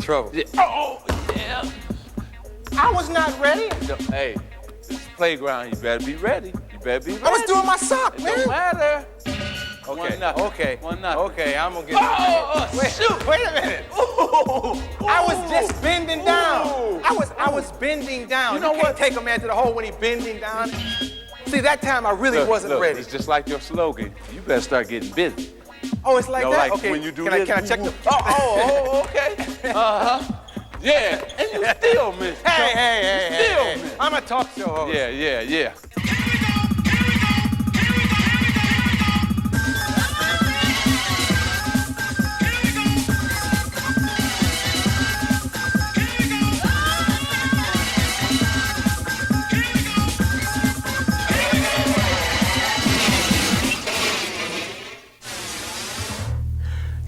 trouble. Yeah. Oh, yeah. I was not ready. No, hey, this is playground. You better be ready. You better be ready. I was doing my sock, It man. don't matter. Okay, 1-0. okay. 1-0. Okay, I'm gonna get Shoot. Wait a minute. Ooh. I was just bending down. Ooh. I was bending down. You know can't what? take a man to the hole when he's bending down. See, that time I really wasn't ready. It's just like your slogan. You better start getting busy. Oh, it's like No, that? like Okay, when you do can this, I check the... Oh, okay. Uh-huh. Yeah, and you still miss. Hey. Still miss. I'm a talk show host. Yeah.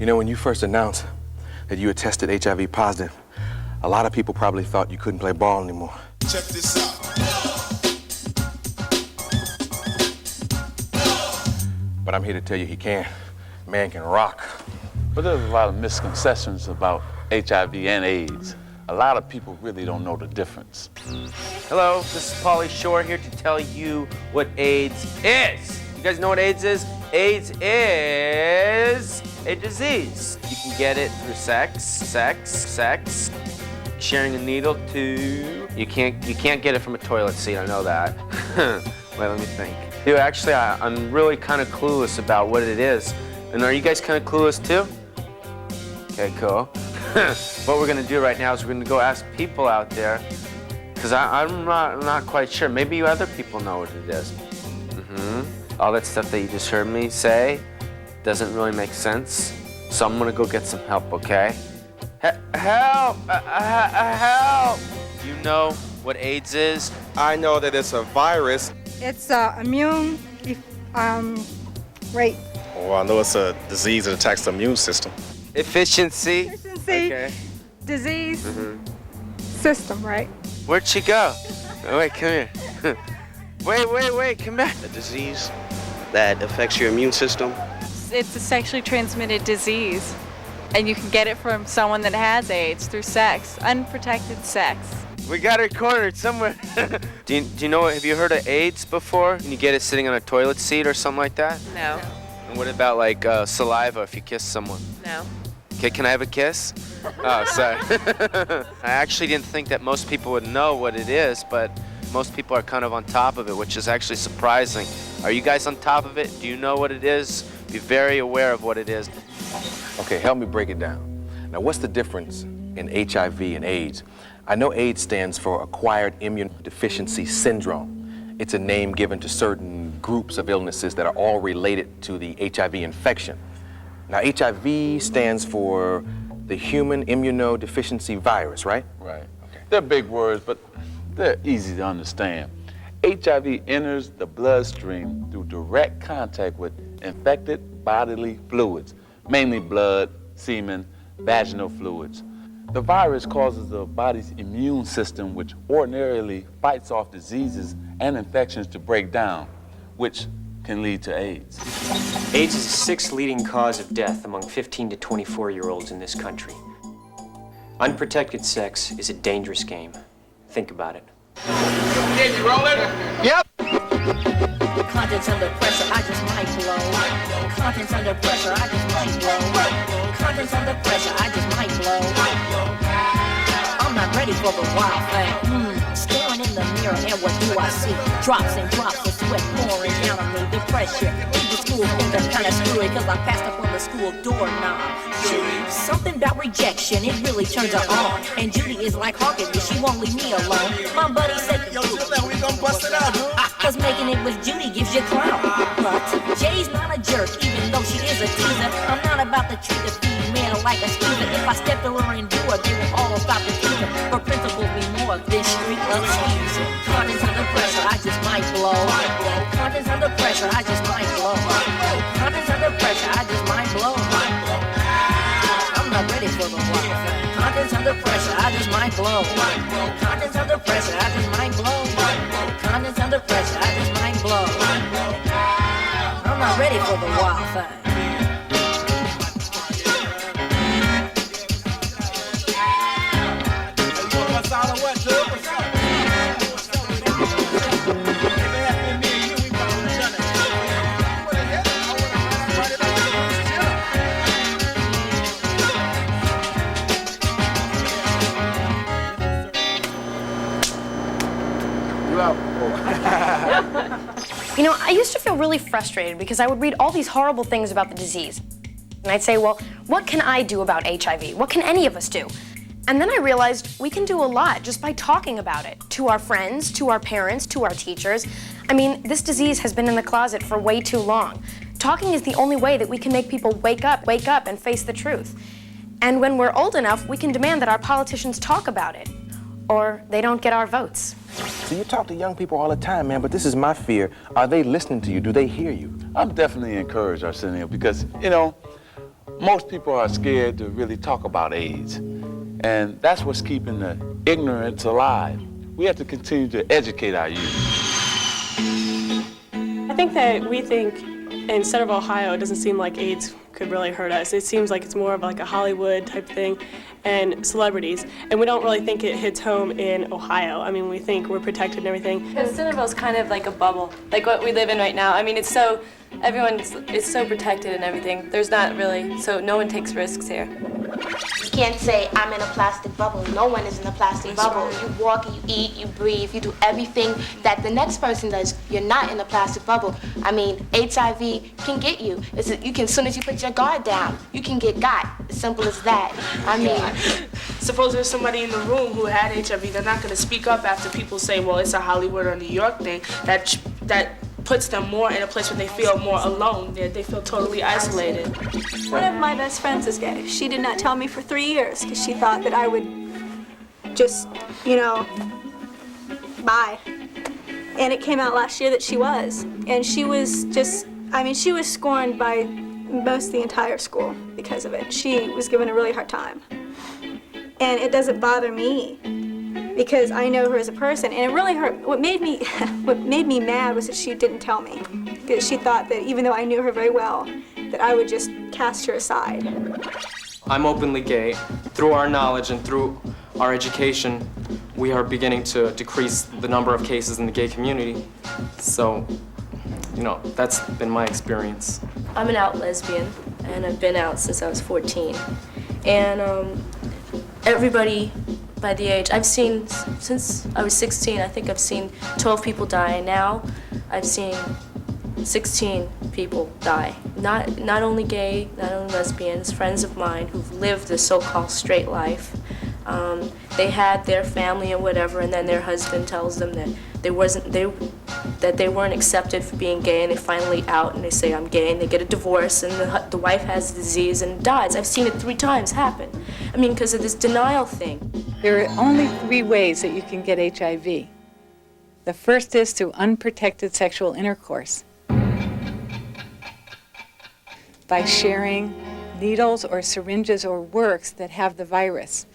You know, when you first announced that you had tested HIV positive, a lot of people probably thought you couldn't play ball anymore. Check this out. But I'm here to tell you he can. Man can rock. But there's a lot of misconceptions about HIV and AIDS. A lot of people really don't know the difference. Hello, this is Pauly Shore here to tell you what AIDS is. You guys know what AIDS is? AIDS is a disease. You can get it through sex, sharing a needle too. You can't get it from a toilet seat, I know that. Wait, let me think. Dude, actually, I'm really kind of clueless about what it is. And are you guys kind of clueless too? Okay, cool. What we're gonna do right now is we're gonna go ask people out there, because I'm not quite sure. Maybe you other people know what it is. All that stuff that you just heard me say doesn't really make sense. So I'm gonna go get some help, okay? Help! Help! You know what AIDS is? I know that it's a virus. It's immune, rate. Well, I know it's a disease that attacks the immune system. Efficiency. Okay. Disease system, right? Where'd she go? Oh, wait, come here. Wait, come back. A disease that affects your immune system. It's a sexually transmitted disease, and you can get it from someone that has AIDS through sex, unprotected sex. We got her cornered somewhere. do you know, have you heard of AIDS before? And you get it sitting on a toilet seat or something like that? No. And what about like saliva if you kiss someone? No. Okay, can I have a kiss? Oh, sorry. I actually didn't think that most people would know what it is, but most people are kind of on top of it, which is actually surprising. Are you guys on top of it? Do you know what it is? Be very aware of what it is. Okay, help me break it down. Now, what's the difference in HIV and AIDS? I know AIDS stands for Acquired Immunodeficiency Syndrome. It's a name given to certain groups of illnesses that are all related to the HIV infection. Now, HIV stands for the Human Immunodeficiency Virus, right? Right. Okay. They're big words, but they're easy to understand. HIV enters the bloodstream through direct contact with infected bodily fluids, mainly blood, semen, vaginal fluids. The virus causes the body's immune system, which ordinarily fights off diseases and infections, to break down, which can lead to AIDS. AIDS is the sixth leading cause of death among 15 to 24-year-olds in this country. Unprotected sex is a dangerous game. Think about it. Did you roll it? Yep. Contents under pressure, I just might blow. Contents under pressure, I just might blow. Contents under pressure, I just might blow. I'm not ready for the wild thing. Staring in the mirror, and what do I see? Drops and drops of sweat pouring down on me. The pressure, leave the school think I'm kinda screwy, cause I passed up on the school doorknob. Something about rejection, it really turns her on. And Judy is like hawking me, she won't leave me alone. My buddy said, yo, we gon' bust it out, cause making it with Judy gives you clout. But Jay's not a jerk, even though she is a teaser. I'm not about to treat a female like a skeezer. If I step to her and do her, they will all stop the teaser. For principles be more than street of skeezer. Contents under pressure, I just might blow. Contents under pressure, I just might blow. Contents under pressure, I just might blow. I'm not ready for the wild thing. Contents under pressure, I just might blow. Contents under pressure, I just might blow. Contents under pressure, I just might blow. I'm not ready for the wild thing. You out? You know, I used to feel really frustrated because I would read all these horrible things about the disease. And I'd say, well, what can I do about HIV? What can any of us do? And then I realized we can do a lot just by talking about it to our friends, to our parents, to our teachers. I mean, this disease has been in the closet for way too long. Talking is the only way that we can make people wake up, and face the truth. And when we're old enough, we can demand that our politicians talk about it, or they don't get our votes. So you talk to young people all the time, man, but this is my fear. Are they listening to you? Do they hear you? I'm definitely encouraged, Arsenio, because, you know, most people are scared to really talk about AIDS. And that's what's keeping the ignorance alive. We have to continue to educate our youth. I think that we think instead of Ohio, it doesn't seem like AIDS could really hurt us. It seems like it's more of like a Hollywood type thing and celebrities. And we don't really think it hits home in Ohio. I mean, we think we're protected and everything. Because Centerville's kind of like a bubble, like what we live in right now. I mean, it's so protected and everything. There's not really, so no one takes risks here. You can't say, I'm in a plastic bubble. No one is in a plastic bubble. You walk, you eat, you breathe, you do everything that the next person does. You're not in a plastic bubble. I mean, HIV can get you. You can, as soon as you put your guard down, you can get got. As simple as that. I mean, suppose there's somebody in the room who had HIV, they're not going to speak up after people say, well, it's a Hollywood or New York thing. That puts them more in a place where they feel more alone. They feel totally isolated. One of my best friends is gay. She did not tell me for 3 years because she thought that I would just, you know, bye. And it came out last year that she was. And she was just, I mean, she was scorned by most of the entire school because of it. She was given a really hard time. And it doesn't bother me, because I know her as a person, and it really hurt. What made me mad was that she didn't tell me, because she thought that even though I knew her very well, that I would just cast her aside. I'm openly gay. Through our knowledge and through our education, we are beginning to decrease the number of cases in the gay community. So, you know, that's been my experience. I'm an out lesbian, and I've been out since I was 14. And everybody, by the age, I've seen, since I was 16, I think I've seen 12 people die, and now I've seen 16 people die. Not only gay, not only lesbians, friends of mine who've lived the so-called straight life. They had their family and whatever, and then their husband tells them that they weren't accepted for being gay, and they finally out and they say, I'm gay, and they get a divorce, and the wife has the disease and dies. I've seen it 3 times happen. I mean, because of this denial thing. There are only 3 ways that you can get HIV. The first is through unprotected sexual intercourse. By sharing needles or syringes or works that have the virus.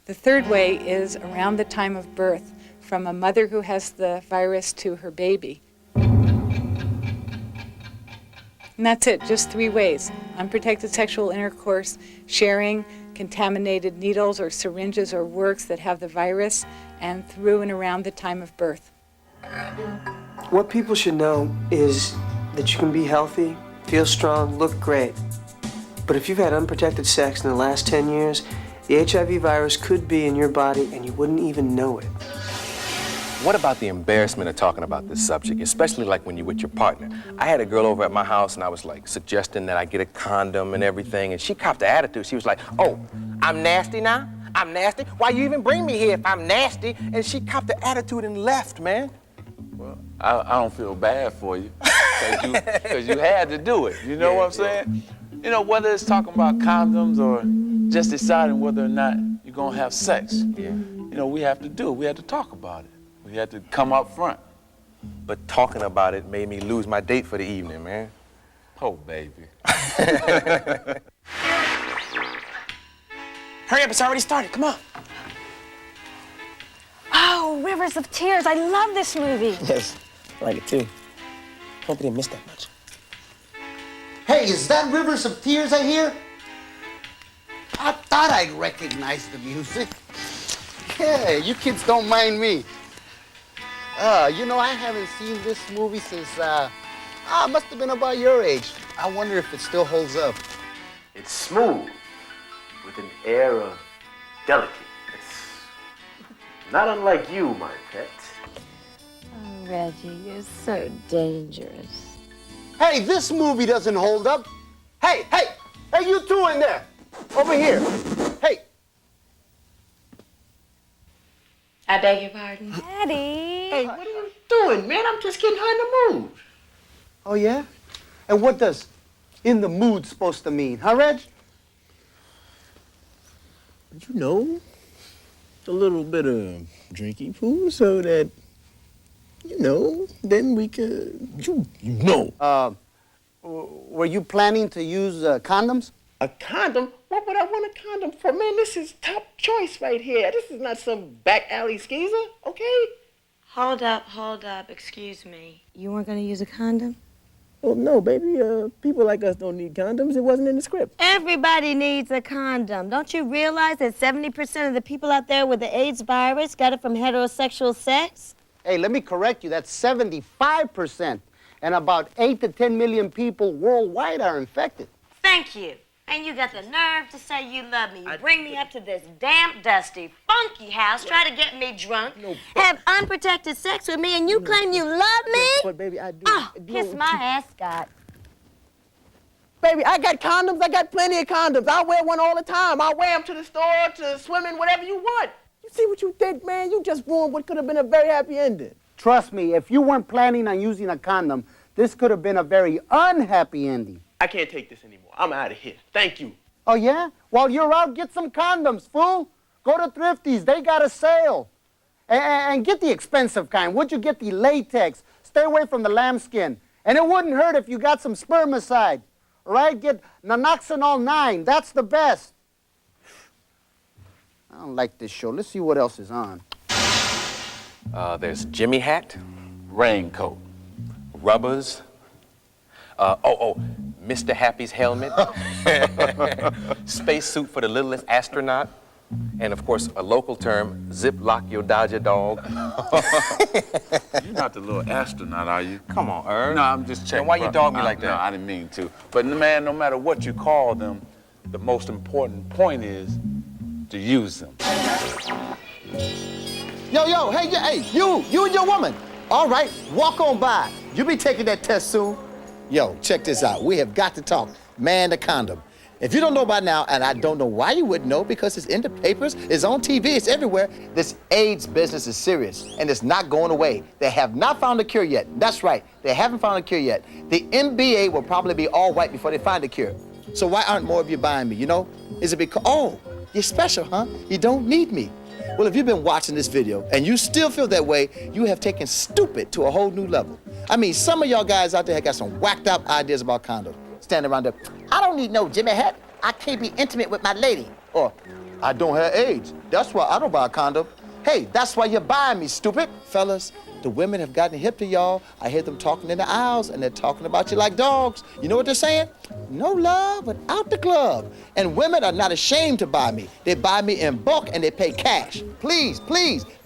The third way is around the time of birth, from a mother who has the virus to her baby. And that's it, just 3 ways. Unprotected sexual intercourse, sharing contaminated needles or syringes or works that have the virus, and through and around the time of birth. What people should know is that you can be healthy, feel strong, look great. But if you've had unprotected sex in the last 10 years, the HIV virus could be in your body and you wouldn't even know it. What about the embarrassment of talking about this subject, especially like when you're with your partner? I had a girl over at my house and I was like suggesting that I get a condom and everything, and she copped the attitude. She was like, oh, I'm nasty now? I'm nasty? Why you even bring me here if I'm nasty? And she copped the attitude and left, man. Well, I don't feel bad for you, because you had to do it. You know what I'm saying? You know, whether it's talking about condoms or just deciding whether or not you're gonna have sex, you know, we have to do it. We have to talk about it. We had to come up front. But talking about it made me lose my date for the evening, man. Oh, baby. Hurry up, it's already started. Come on. Oh, Rivers of Tears. I love this movie. Yes, I like it too. Hope you didn't miss that much. Hey, is that Rivers of Tears I hear? I thought I'd recognize the music. Yeah, you kids don't mind me. You know, I haven't seen this movie since, must have been about your age. I wonder if it still holds up. It's smooth, with an air of delicateness. Not unlike you, my pet. Oh, Reggie, you're so dangerous. Hey, this movie doesn't hold up. Hey, you two in there. Over here. Hey. I beg your pardon? Daddy! Hey, what are you doing, man? I'm just getting her in the mood. Oh, yeah? And what does in the mood supposed to mean, huh, Reg? You know, a little bit of drinking food so that, you know, then we could, you know. Were you planning to use condoms? A condom? What would I want a condom for? Man, this is top choice right here. This is not some back alley skeezer, okay? Hold up, excuse me. You weren't gonna use a condom? Well, no, baby. People like us don't need condoms. It wasn't in the script. Everybody needs a condom. Don't you realize that 70% of the people out there with the AIDS virus got it from heterosexual sex? Hey, let me correct you. That's 75%. And about 8 to 10 million people worldwide are infected. Thank you. And you got the nerve to say you love me. You bring me up to this damp, dusty, funky house, try to get me drunk, have unprotected sex with me, and you claim you love me? But, baby, I do. Oh, kiss my ass, Scott. Baby, I got condoms. I got plenty of condoms. I wear one all the time. I wear them to the store, to swimming, whatever you want. You see what you did, man? You just ruined what could have been a very happy ending. Trust me, if you weren't planning on using a condom, this could have been a very unhappy ending. I can't take this anymore. I'm out of here. Thank you. Oh, yeah? While you're out, get some condoms, fool. Go to Thrifty's. They got a sale. And get the expensive kind. Would you get the latex? Stay away from the lambskin. And it wouldn't hurt if you got some spermicide. All right? Get Naloxone 9. That's the best. I don't like this show. Let's see what else is on. There's Jimmy hat, Raincoat. rubbers. Mr. Happy's helmet, spacesuit for the littlest astronaut, and of course, a local term, zip-lock your Dodger dog. You're not the little astronaut, are you? Come on, Irv. No, I'm just checking. Then why you dog me like that? No, I didn't mean to. But man, no matter what you call them, the most important point is to use them. Yo, hey, you and your woman. All right, walk on by. You be taking that test soon. Yo, check this out. We have got to talk. Man the condom. If you don't know by now, and I don't know why you wouldn't know, because it's in the papers, it's on TV, it's everywhere, this AIDS business is serious, and it's not going away. They have not found a cure yet. That's right, they haven't found a cure yet. The NBA will probably be all white before they find a cure. So why aren't more of you buying me, you know? Is it because, oh, you're special, huh? You don't need me. Well, if you've been watching this video and you still feel that way, you have taken stupid to a whole new level. I mean, some of y'all guys out there have got some whacked up ideas about condoms. Standing around there, I don't need no Jimmy hat. I can't be intimate with my lady. Or, I don't have AIDS. That's why I don't buy a condom. Hey, that's why you're buying me, stupid. Fellas, the women have gotten hip to y'all. I hear them talking in the aisles, and they're talking about you like dogs. You know what they're saying? No love without the glove. And women are not ashamed to buy me. They buy me in bulk, and they pay cash. Please,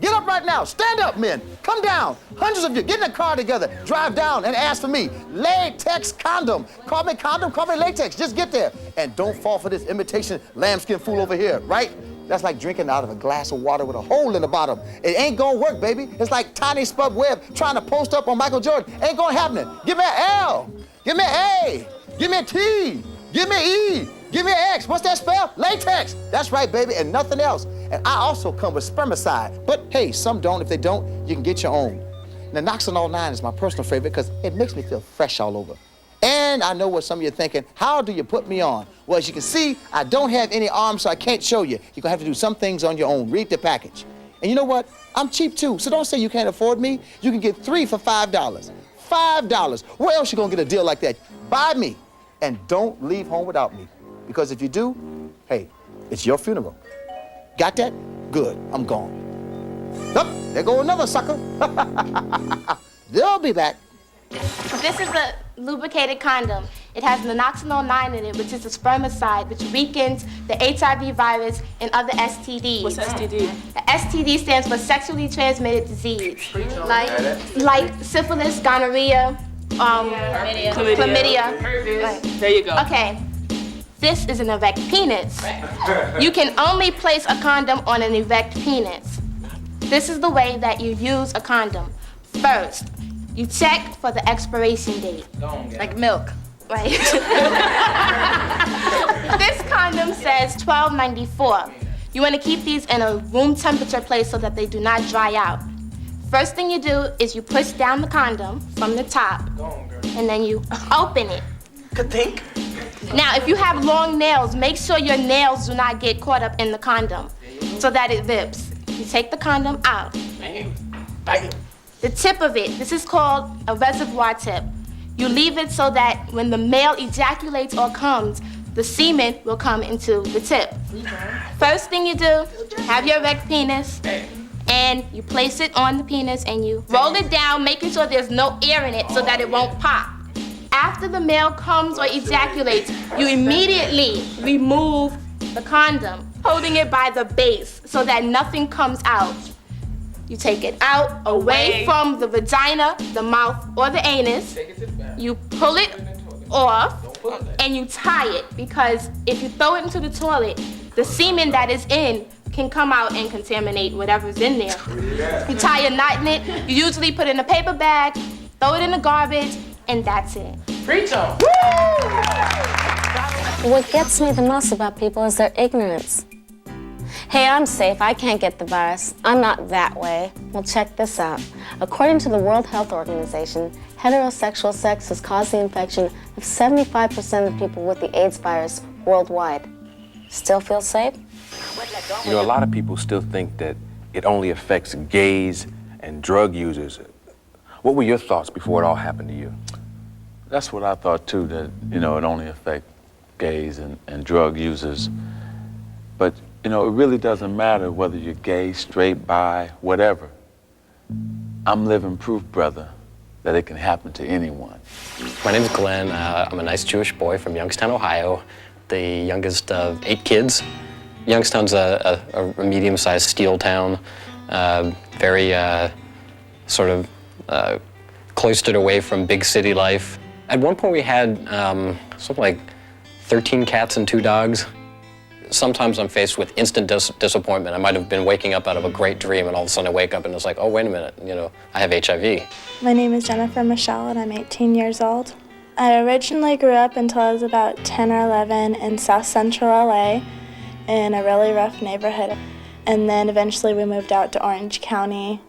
get up right now. Stand up, men. Come down. Hundreds of you, get in a car together. Drive down and ask for me. Latex condom. Call me condom, call me latex. Just get there. And don't fall for this imitation lambskin fool over here, right? That's like drinking out of a glass of water with a hole in the bottom. It ain't gonna work, baby. It's like Tiny Spud Webb trying to post up on Michael Jordan. Ain't gonna happen. Give me an L. Give me an A. Give me a T. Give me an E. Give me an X. What's that spell? Latex. That's right, baby, and nothing else. And I also come with spermicide. But hey, some don't. If they don't, you can get your own. Naloxone 9 is my personal favorite because it makes me feel fresh all over. And I know what some of you are thinking, how do you put me on? Well, as you can see, I don't have any arms, so I can't show you. You're gonna have to do some things on your own. Read the package. And you know what? I'm cheap too, so don't say you can't afford me. You can get 3 for $5. $5. Where else you gonna get a deal like that? Buy me, and don't leave home without me. Because if you do, hey, it's your funeral. Got that? Good, I'm gone. Oh, there go another sucker. They'll be back. This is a lubricated condom. It has Naloxone 9 in it, which is a spermicide, which weakens the HIV virus and other STDs. What's STD? The STD stands for sexually transmitted disease. Like syphilis, gonorrhea, chlamydia. Right. There you go. Okay. This is an erect penis. You can only place a condom on an erect penis. This is the way that you use a condom. First, you check for the expiration date. Like milk. Right. This condom says 1294. You want to keep these in a room temperature place so that they do not dry out. First thing you do is you push down the condom from the top, and then you open it. Good think. Now, if you have long nails, make sure your nails do not get caught up in the condom so that it zips. You take the condom out. The tip of it, this is called a reservoir tip. You leave it so that when the male ejaculates or comes, the semen will come into the tip. First thing you do, have your erect penis, and you place it on the penis and you roll it down, making sure there's no air in it so that it won't pop. After the male comes or ejaculates, you immediately remove the condom, holding it by the base so that nothing comes out. You take it out, away from the vagina, the mouth, or the anus. You pull it off, and you tie it, because if you throw it into the toilet, the semen that is in can come out and contaminate whatever's in there. You tie a knot in it, you usually put it in a paper bag, throw it in the garbage, and that's it. Preach on. What gets me the most about people is their ignorance. Hey, I'm safe, I can't get the virus. I'm not that way. Well, check this out. According to the World Health Organization, heterosexual sex has caused the infection of 75% of people with the AIDS virus worldwide. Still feel safe? You know, a lot of people still think that it only affects gays and drug users. What were your thoughts before it all happened to you? That's what I thought too, that, it only affects gays and drug users. But, it really doesn't matter whether you're gay, straight, bi, whatever. I'm living proof, brother, that it can happen to anyone. My name's Glenn. I'm a nice Jewish boy from Youngstown, Ohio, the youngest of 8 kids. Youngstown's a medium-sized steel town, very sort of cloistered away from big city life. At one point we had something like 13 cats and 2 dogs. Sometimes I'm faced with instant disappointment. I might have been waking up out of a great dream and all of a sudden I wake up and it's like, oh, wait a minute, I have HIV. My name is Jennifer Michelle and I'm 18 years old. I originally grew up until I was about 10 or 11 in South Central LA in a really rough neighborhood. And then eventually we moved out to Orange County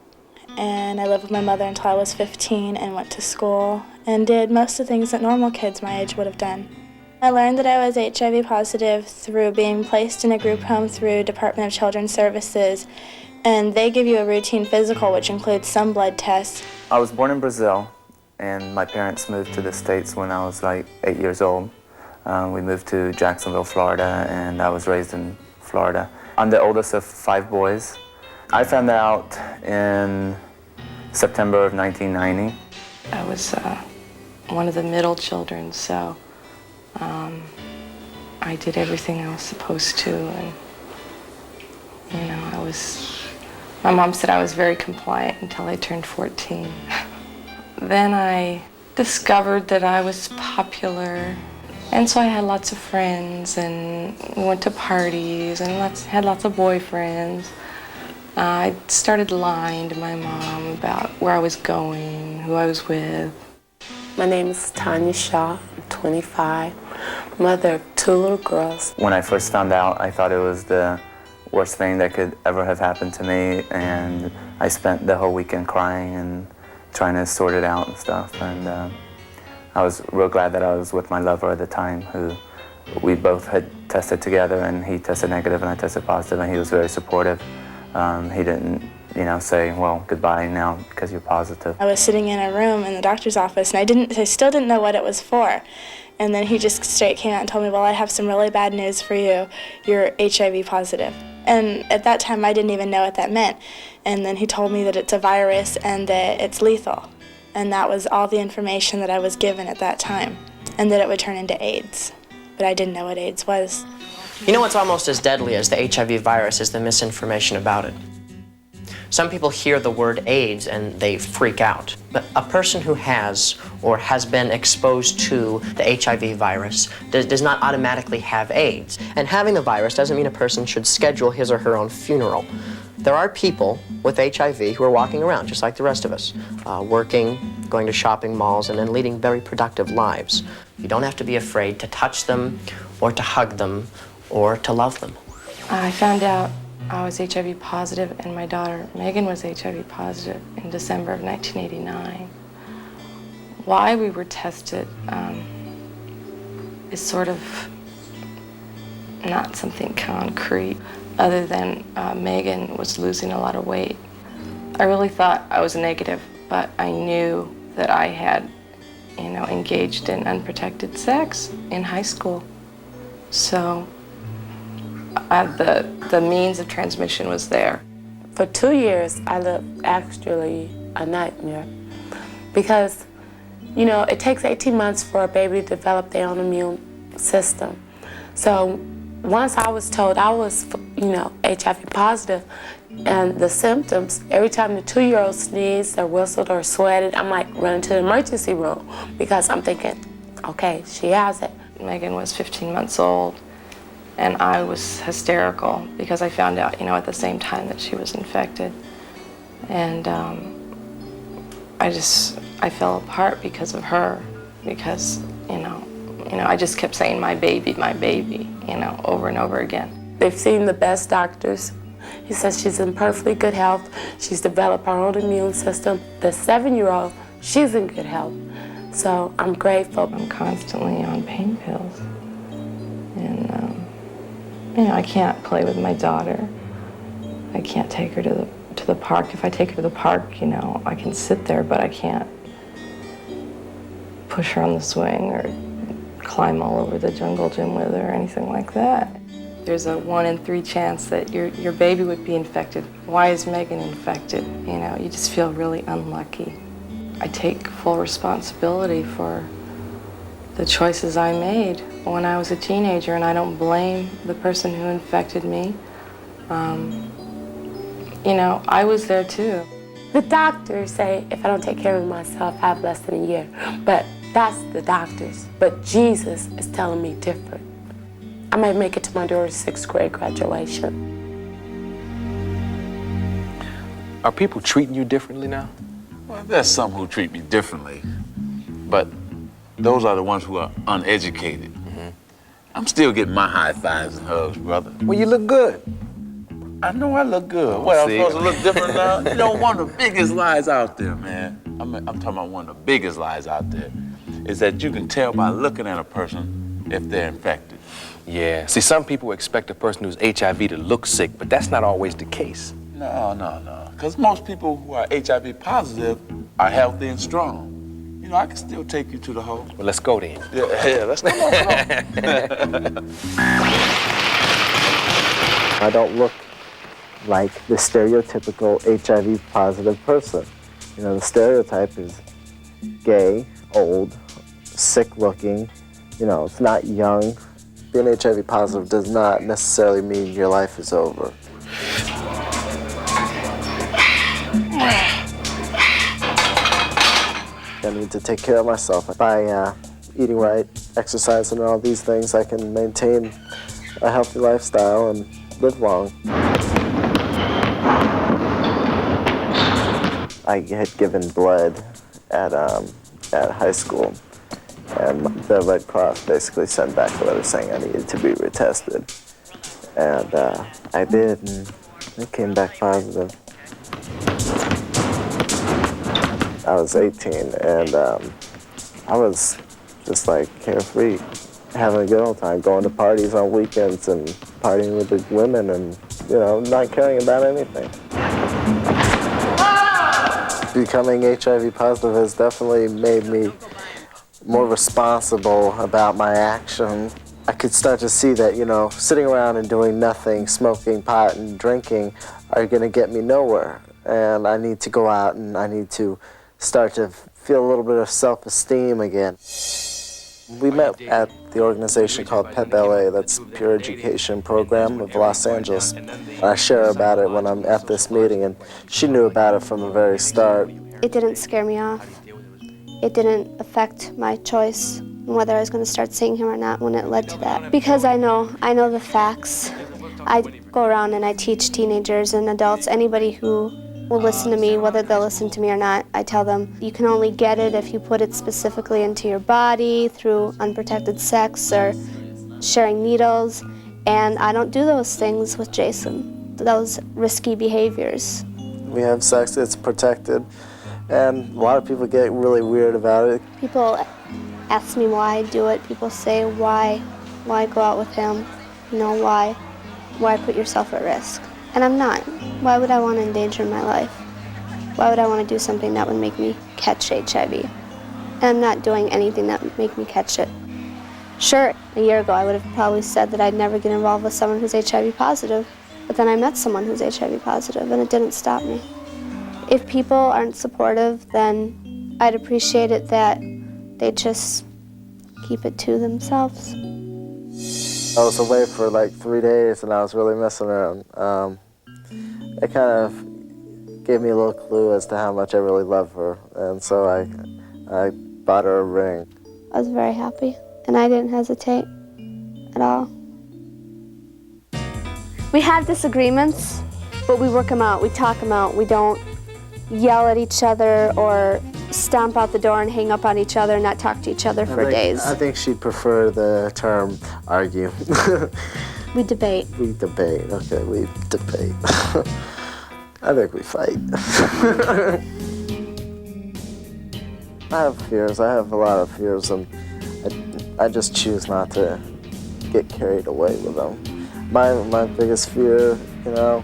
and I lived with my mother until I was 15 and went to school and did most of the things that normal kids my age would have done. I learned that I was HIV positive through being placed in a group home through Department of Children's Services, and they give you a routine physical which includes some blood tests. I was born in Brazil, and my parents moved to the States when I was like 8 years old. We moved to Jacksonville, Florida, and I was raised in Florida. I'm the oldest of 5 boys. I found out in September of 1990. I was one of the middle children, so I did everything I was supposed to, and my mom said I was very compliant until I turned 14. Then I discovered that I was popular, and so I had lots of friends, and we went to parties, and had lots of boyfriends. I started lying to my mom about where I was going, who I was with. My name is Tanya Shaw, I'm 25, mother of 2 little girls. When I first found out, I thought it was the worst thing that could ever have happened to me, and I spent the whole weekend crying and trying to sort it out and stuff. And I was real glad that I was with my lover at the time, who we both had tested together, and he tested negative and I tested positive, and he was very supportive. He didn't, say, well, goodbye now because you're positive. I was sitting in a room in the doctor's office, and I still didn't know what it was for. And then he just straight came out and told me, well, I have some really bad news for you. You're HIV positive. And at that time, I didn't even know what that meant. And then he told me that it's a virus and that it's lethal. And that was all the information that I was given at that time, and that it would turn into AIDS. But I didn't know what AIDS was. You know what's almost as deadly as the HIV virus is the misinformation about it. Some people hear the word AIDS and they freak out. But a person who has or has been exposed to the HIV virus does not automatically have AIDS. And having the virus doesn't mean a person should schedule his or her own funeral. There are people with HIV who are walking around just like the rest of us, working, going to shopping malls, and then leading very productive lives. You don't have to be afraid to touch them or to hug them or to love them. I found out I was HIV positive, and my daughter Megan was HIV positive in December of 1989. Why we were tested is sort of not something concrete, other than Megan was losing a lot of weight. I really thought I was negative, but I knew that I had, engaged in unprotected sex in high school. So the means of transmission was there. For 2 years, I lived actually a nightmare because, it takes 18 months for a baby to develop their own immune system. So once I was told I was, HIV positive, and the symptoms, every time the 2-year-old sneezed or whistled or sweated, I'm like running to the emergency room because I'm thinking, okay, she has it. Megan was 15 months old, and I was hysterical because I found out, at the same time that she was infected. And I fell apart because of her, because, I just kept saying, my baby, over and over again. They've seen the best doctors. He says she's in perfectly good health. She's developed her own immune system. The 7-year-old, she's in good health. So I'm grateful. I'm constantly on pain pills. And, I can't play with my daughter. I can't take her to the park. If I take her to the park, I can sit there, but I can't push her on the swing or climb all over the jungle gym with her or anything like that. There's a 1 in 3 chance that your baby would be infected. Why is Megan infected? You just feel really unlucky. I take full responsibility for the choices I made when I was a teenager, and I don't blame the person who infected me. I was there too. The doctors say if I don't take care of myself, I have less than a year. But that's the doctors. But Jesus is telling me different. I might make it to my daughter's 6th grade graduation. Are people treating you differently now? Well, there's some who treat me differently, but those are the ones who are uneducated. I'm still getting my high fives and hugs, brother. Well, you look good. I know I look good. What, I'm supposed to look different now? One of the biggest lies out there, man, I'm talking about one of the biggest lies out there, is that you can tell by looking at a person if they're infected. Yeah, see, some people expect a person who's HIV to look sick, but that's not always the case. No. Because most people who are HIV positive are healthy and strong. I can still take you to the hole. Well, let's go then. Yeah, let's go. I don't look like the stereotypical HIV positive person. The stereotype is gay, old, sick looking. It's not young. Being HIV positive does not necessarily mean your life is over. I need to take care of myself. By eating right, exercising, and all these things, I can maintain a healthy lifestyle and live long. I had given blood at high school, and the Red Cross basically sent back a letter saying I needed to be retested. And I did, and it came back positive. I was 18, and I was just like carefree, having a good old time, going to parties on weekends and partying with the women and, not caring about anything. Becoming HIV positive has definitely made me more responsible about my actions. I could start to see that, sitting around and doing nothing, smoking pot and drinking are gonna get me nowhere. And I need to go out and I need to start to feel a little bit of self-esteem again. We met at the organization called PEP LA, that's Peer Education Program of Los Angeles. I share about it when I'm at this meeting, and she knew about it from the very start. It didn't scare me off. It didn't affect my choice whether I was going to start seeing him or not when it led to that. Because I know the facts. I go around and I teach teenagers and adults, anybody who will listen to me, whether they'll listen to me or not, I tell them you can only get it if you put it specifically into your body through unprotected sex or sharing needles. And I don't do those things with Jason, those risky behaviors. We have sex, it's protected, and a lot of people get really weird about it. People ask me why I do it. People say, why go out with him? You know, why put yourself at risk? And I'm not. Why would I want to endanger my life? Why would I want to do something that would make me catch HIV? And I'm not doing anything that would make me catch it. Sure, a year ago I would have probably said that I'd never get involved with someone who's HIV positive, but then I met someone who's HIV positive and it didn't stop me. If people aren't supportive, then I'd appreciate it that they just keep it to themselves. I was away for like 3 days and I was really messing around. It kind of gave me a little clue as to how much I really love her, and so I bought her a ring. I was very happy, and I didn't hesitate at all. We have disagreements, but we work them out, we talk them out. We don't yell at each other or stomp out the door and hang up on each other and not talk to each other for days. I think she'd prefer the term argue. We debate. We debate, okay, we debate. I think we fight. I have fears, I have a lot of fears, and I just choose not to get carried away with them. My biggest fear, you know,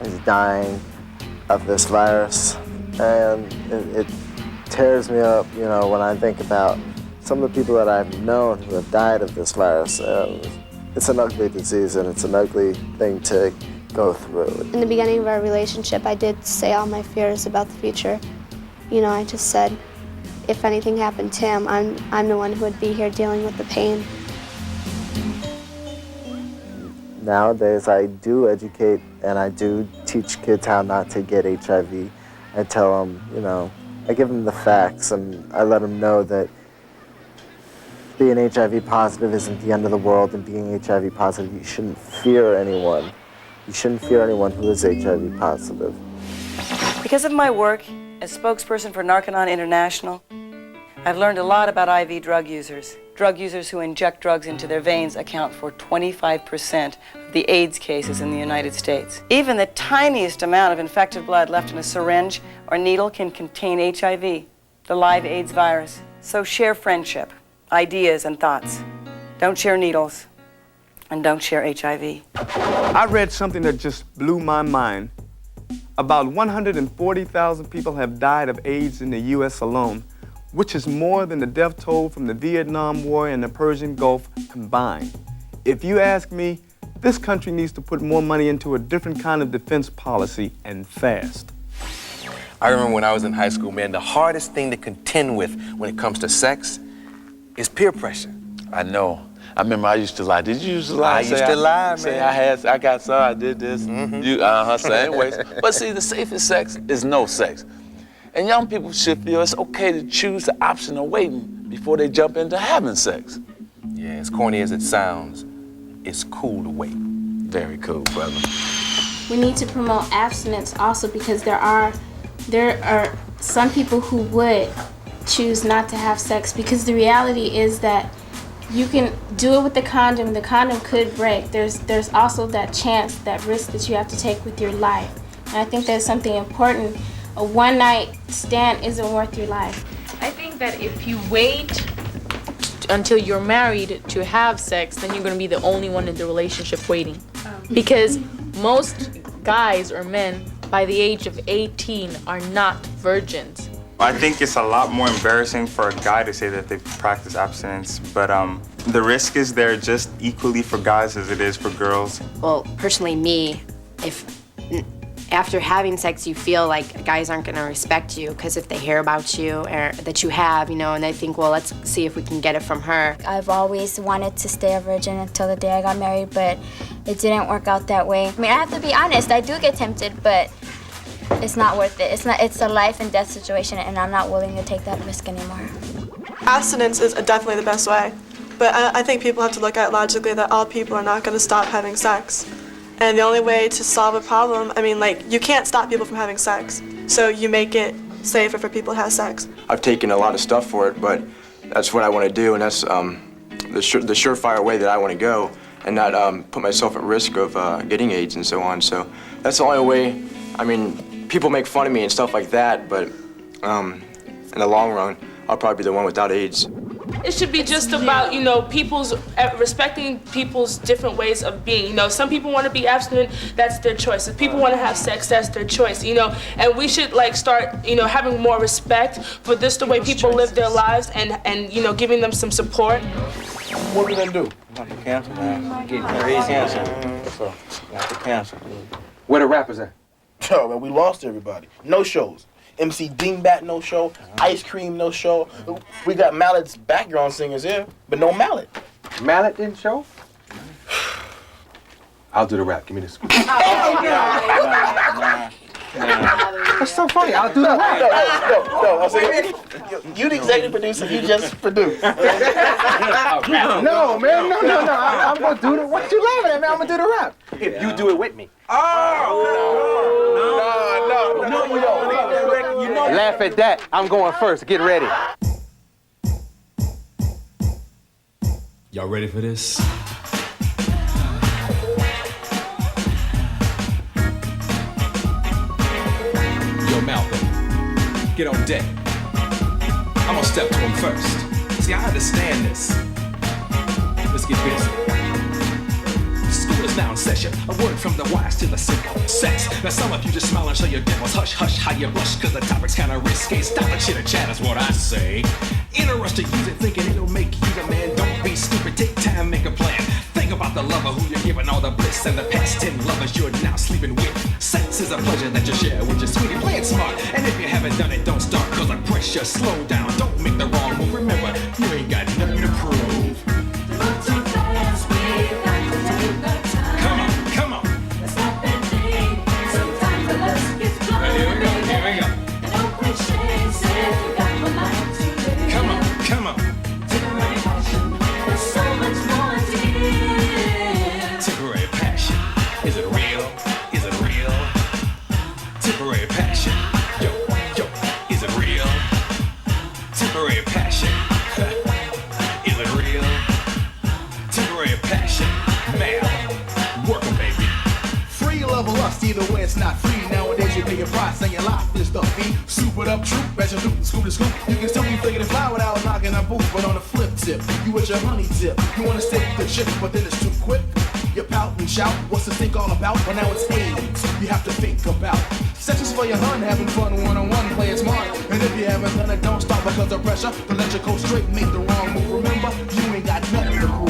is dying of this virus, and it tears me up, you know, when I think about some of the people that I've known who have died of this virus. It's an ugly disease, and it's an ugly thing to go through. In the beginning of our relationship, I did say all my fears about the future. You know, I just said, if anything happened to him, I'm the one who would be here dealing with the pain. Nowadays, I do educate and I do teach kids how not to get HIV. I tell them, you know, I give them the facts, and I let them know that being HIV positive isn't the end of the world, and being HIV positive, you shouldn't fear anyone. You shouldn't fear anyone who is HIV positive. Because of my work as spokesperson for Narconon International, I've learned a lot about IV drug users. Drug users who inject drugs into their veins account for 25% of the AIDS cases in the United States. Even the tiniest amount of infected blood left in a syringe or needle can contain HIV, the live AIDS virus. So share friendship, ideas, and thoughts. Don't share needles, and don't share HIV. I read something that just blew my mind. About 140,000 people have died of AIDS in the U.S. alone, which is more than the death toll from the Vietnam War and the Persian Gulf combined. If you ask me, this country needs to put more money into a different kind of defense policy, and fast. I remember when I was in high school, man, the hardest thing to contend with when it comes to sex is peer pressure. I know. I remember I used to lie. Did you used to lie? I used to lie, man. Say I got some, I did this. You, same ways. But see, the safest sex is no sex. And young people should feel it's okay to choose the option of waiting before they jump into having sex. Yeah, as corny as it sounds, it's cool to wait. Very cool, brother. We need to promote abstinence also, because there are some people who would choose not to have sex, because the reality is that you can do it with the condom could break. There's also that chance, that risk that you have to take with your life. And I think that's something important. A one-night stand isn't worth your life. I think that if you wait until you're married to have sex, then you're going to be the only one in the relationship waiting. Because most guys or men by the age of 18 are not virgins. I think it's a lot more embarrassing for a guy to say that they practice abstinence, but the risk is there just equally for guys as it is for girls. Well, personally, me, if after having sex, you feel like guys aren't gonna respect you because if they hear about you or that you have, you know, and they think, well, let's see if we can get it from her. I've always wanted to stay a virgin until the day I got married, but it didn't work out that way. I mean, I have to be honest, I do get tempted, but it's not worth it. It's a life and death situation, and I'm not willing to take that risk anymore. Abstinence is definitely the best way, but I think people have to look at it logically that all people are not going to stop having sex. And the only way to solve a problem, I mean, like, you can't stop people from having sex, so you make it safer for people to have sex. I've taken a lot of stuff for it, but that's what I want to do, and that's the surefire way that I want to go, and not put myself at risk of getting AIDS and so on. So that's the only way. I mean, people make fun of me and stuff like that, but in the long run, I'll probably be the one without AIDS. It should be just about, you know, respecting people's different ways of being. You know, some people want to be abstinent, that's their choice. If people want to have sex, that's their choice, you know. And we should, like, start, you know, having more respect for this, the way people live their lives, and you know, giving them some support. What are we gonna do? I'm about to cancel, man. Getting cancel. So, I have to cancel. Where the rappers at? Yo, man, we lost everybody. No shows. MC Dingbat, no show. Ice Cream, no show. We got Mallet's background singers here, but no Mallet. Mallet didn't show? I'll do the rap. Give me this. That's so funny. I'll do the rap. No. I say, you the executive producer. You just produce. No, man. No. I'm gonna do the. What you laughing at, man? I'm gonna do the rap. If you do it with me. No. Laugh at that. I'm going first. Get ready. Y'all ready for this? Yo, Malcolm, get on deck. I'm gonna step to him first. See, I understand this. Let's get busy. School is now in session. A word from the wise to the simple. Sex. Now some of you just smile and show your dimples. Hush, hush, how you blush, cause the topic's kinda risky. Stop the chitter chat is what I say. In a rush to use it, thinking it'll make you the man. Don't be stupid, take time, make a plan. Think about the lover who you're giving all the bliss, and the past 10 lovers you're now sleeping with. Sex is a pleasure that you share with your sweetie. Play it smart, and if you haven't done it, don't start, cause the pressure. Slow down, don't make the wrong move. Remember, you ain't got nothing to prove. Come on. Temporary passion. Is it real? Is it real? Temporary passion. Yo, is it real? Temporary passion. Is it real? Temporary passion. Man, work 'em, baby. Free love or lust, either way it's not free. Nowadays you pay a price and your life is the fee. Super up troop, resolute, scoop to scoop. You can still be flicking and fly without knocking a boot. But on the flip tip, you with your honey dip. You wanna stick the chip, but then it's too quick. You pout and shout, what's the think all about? Well now it's AIDS, you have to think about. Sex is for your hun, having fun one-on-one, play it smart. And if you haven't done it, don't stop because of pressure. Don't let you go straight, make the wrong move. Remember, you ain't got nothing to prove.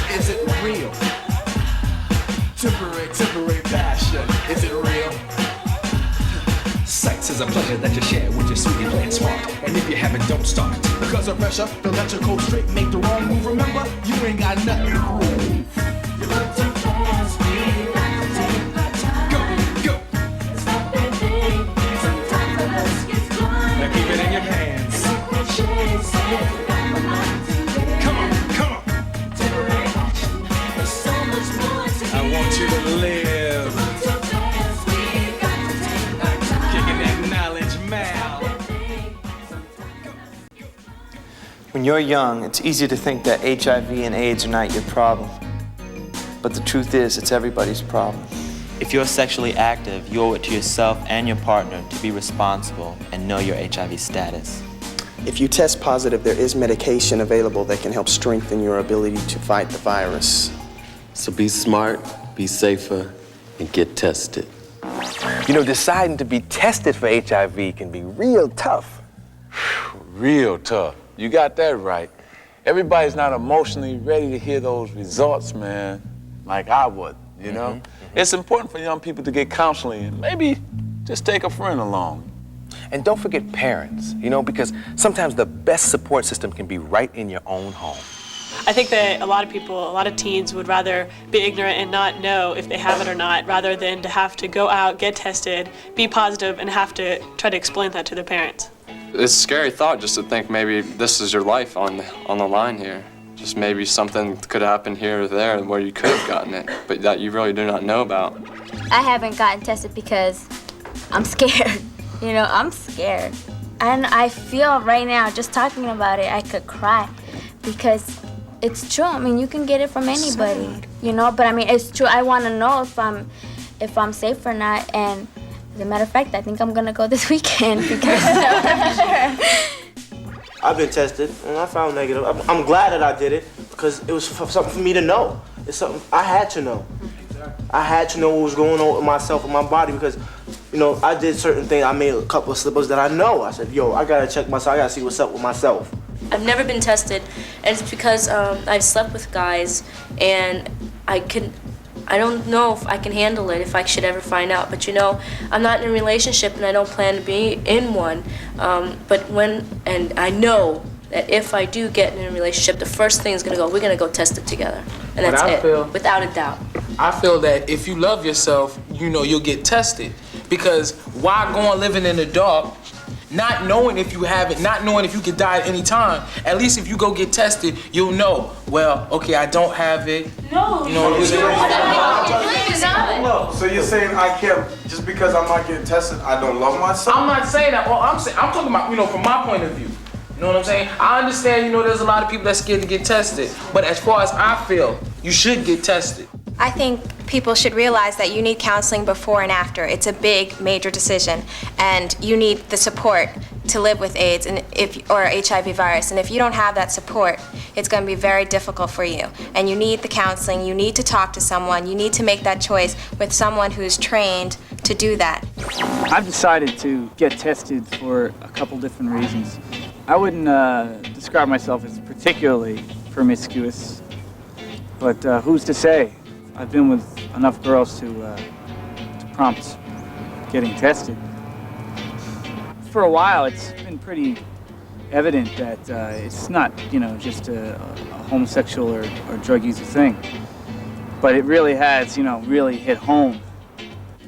Is it real? Temporary passion. Is it real? Sex is a pleasure that you share with your sweetie. Play it smart, and if you haven't, don't start. Because of pressure, don't let you go straight, make the wrong move. Remember, you ain't got nothing to prove. You look too fast, we got to take our time. Go. Stop and think. Sometimes the lust gets blind. Now keep it in your hands. I want you to live. Kicking that knowledge, Mal. When you're young, it's easy to think that HIV and AIDS are not your problem. But the truth is, it's everybody's problem. If you're sexually active, you owe it to yourself and your partner to be responsible and know your HIV status. If you test positive, there is medication available that can help strengthen your ability to fight the virus. So be smart, be safer, and get tested. You know, deciding to be tested for HIV can be real tough. Real tough. You got that right. Everybody's not emotionally ready to hear those results, man, like I would, you know? It's important for young people to get counseling and maybe just take a friend along. And don't forget parents, you know, because sometimes the best support system can be right in your own home. I think that a lot of people, a lot of teens would rather be ignorant and not know if they have it or not, rather than to have to go out, get tested, be positive, and have to try to explain that to their parents. It's a scary thought just to think maybe this is your life on the line here. Just maybe something could happen here or there where you could have gotten it, but that you really do not know about. I haven't gotten tested because I'm scared. You know, I'm scared. And I feel right now, just talking about it, I could cry because it's true. I mean, you can get it from anybody, you know, but I mean, it's true. I want to know if I'm safe or not. And as a matter of fact, I think I'm going to go this weekend because I'm sure. I've been tested and I found negative. I'm glad that I did it because it was something for me to know. It's something I had to know. I had to know what was going on with myself and my body because, you know, I did certain things. I made a couple of slippers that I know. I said, yo, I gotta check myself. I gotta see what's up with myself. I've never been tested, and it's because I've slept with guys, and I don't know if I can handle it if I should ever find out. But you know, I'm not in a relationship, and I don't plan to be in one. And I know that if I do get in a relationship, the first thing is we're gonna go test it together, and that's it, without a doubt. I feel that if you love yourself, you know you'll get tested. Because why go on living in the dark, not knowing if you have it, not knowing if you could die at any time? At least if you go get tested, you'll know, well, okay, I don't have it. No, you know what I'm saying? No, so you're saying I can't, just because I'm not getting tested, I don't love myself? I'm not saying that. Well, I'm talking about, you know, from my point of view. You know what I'm saying? I understand, you know, there's a lot of people that's scared to get tested. But as far as I feel, you should get tested. I think people should realize that you need counseling before and after. It's a big, major decision, and you need the support to live with AIDS or HIV virus. And if you don't have that support, it's going to be very difficult for you. And you need the counseling. You need to talk to someone. You need to make that choice with someone who's trained to do that. I've decided to get tested for a couple different reasons. I wouldn't describe myself as particularly promiscuous, but who's to say? I've been with enough girls to prompt getting tested. For a while, it's been pretty evident that it's not, you know, just a homosexual or drug user thing, but it really has, you know, really hit home.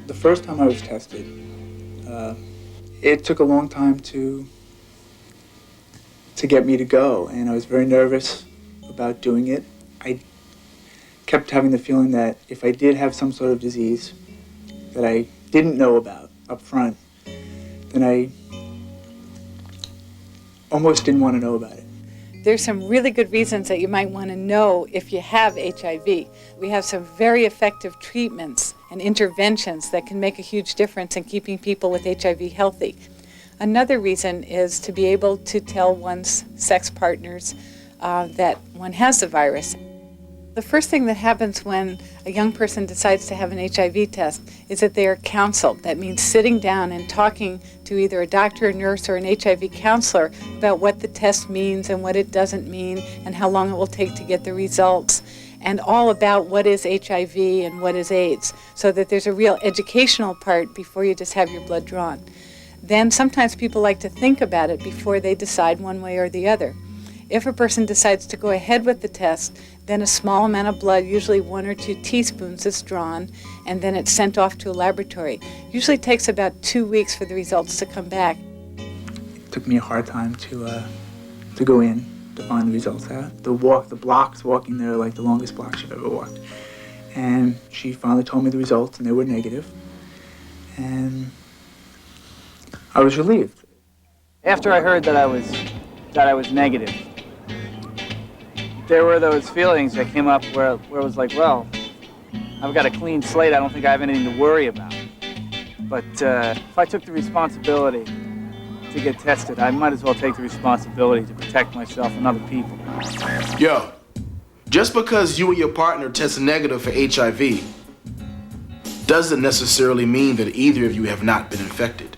The first time I was tested, it took a long time to get me to go, and I was very nervous about doing it. I kept having the feeling that if I did have some sort of disease that I didn't know about up front, then I almost didn't want to know about it. There's some really good reasons that you might want to know if you have HIV. We have some very effective treatments and interventions that can make a huge difference in keeping people with HIV healthy. Another reason is to be able to tell one's sex partners that one has the virus. The first thing that happens when a young person decides to have an HIV test is that they are counseled. That means sitting down and talking to either a doctor, a nurse, or an HIV counselor about what the test means and what it doesn't mean and how long it will take to get the results, and all about what is HIV and what is AIDS, so that there's a real educational part before you just have your blood drawn. Then sometimes people like to think about it before they decide one way or the other. If a person decides to go ahead with the test, then a small amount of blood, usually 1 or 2 teaspoons, is drawn, and then it's sent off to a laboratory. Usually takes about 2 weeks for the results to come back. It took me a hard time to go in to find the results out. The blocks walking there are like the longest blocks I've ever walked. And she finally told me the results, and they were negative. And I was relieved. After I heard that I was negative, there were those feelings that came up where it was like, well, I've got a clean slate. I don't think I have anything to worry about. But if I took the responsibility to get tested, I might as well take the responsibility to protect myself and other people. Yo, just because you and your partner test negative for HIV doesn't necessarily mean that either of you have not been infected.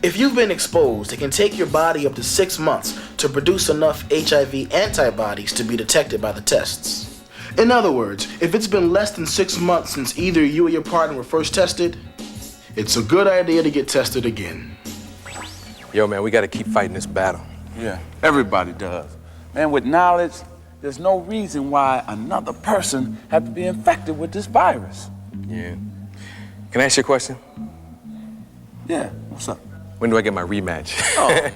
If you've been exposed, it can take your body up to 6 months to produce enough HIV antibodies to be detected by the tests. In other words, if it's been less than 6 months since either you or your partner were first tested, it's a good idea to get tested again. Yo, man, we gotta keep fighting this battle. Yeah, everybody does. Man, with knowledge, there's no reason why another person had to be infected with this virus. Yeah. Can I ask you a question? Yeah, what's up? When do I get my rematch? Oh.